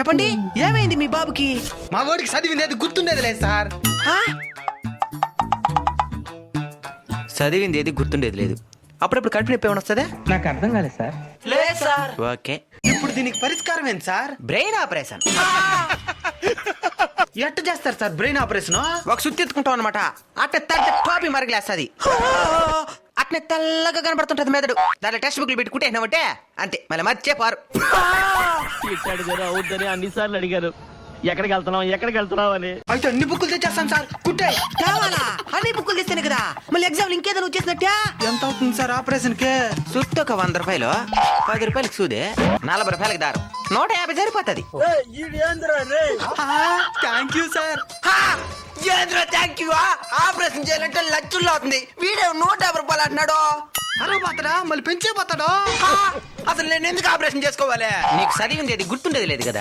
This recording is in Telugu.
చెప్పండి ఏమైంది మీ బాబుకి? మా వాడికి చదివింది గుర్తుండేది లేదు సార్. ఆ? చదివింది ఏది గుర్తుండేది లేదు. అప్పుడప్పుడు కడుపు నొప్పి ఏమైనా వస్తుందా? నాకు అర్థం కాలేదు సార్. లేదు సార్. ఓకే, ఇప్పుడు దీనికి పరిష్కారం ఏంటి సార్? Brain operation. ఎట్ట చేస్తారు సార్ బ్రెయిన్ ఆపరేషన్? ఒక సుత్తి ఎత్తుకుంటాం అనమాట. అట్నే తడితే టాపి మరగలేస్తుంది. అట్నే తెల్లగా కనబడుతుంటది మెదడు. దాంట్లో టెక్స్ట్ బుక్లు పెట్టుకుంటే ఏమంటే అంతే, మళ్ళీ మర్చిపోరు. అడిగారు అవుద్దని అన్నిసార్లు అడిగారు. ఎక్కడికి వెళ్తున్నావు అని. అయితే అన్ని బుక్కులు తెచ్చేస్తాం సార్. కుట్టే కావాలా? అన్ని బుక్కులు తెస్తేనే కదా మళ్ళీ ఎగ్జామ్ ఇంకేదైనా వచ్చేసినట్టే. ఎంత అవుతుంది సార్ ఆపరేషన్ కి? సుత్తి ఒక 100 రూపాయలు, 10 రూపాయలకి సూదే, 40 రూపాయలకి దారం, 150 సరిపోతుంది. Thank you sir. Thank you. Operation చేయాలంటే లక్షల్లో అవుతుంది. వీడే 150 రూపాయలు అంటున్నాడు. అరే పోతాడా మళ్ళీ పెంచే పోతాడా? అసలు నేను ఎందుకు ఆపరేషన్ చేసుకోవాలి? నీకు చదివింది ఏది గుర్తుండేది లేదు కదా.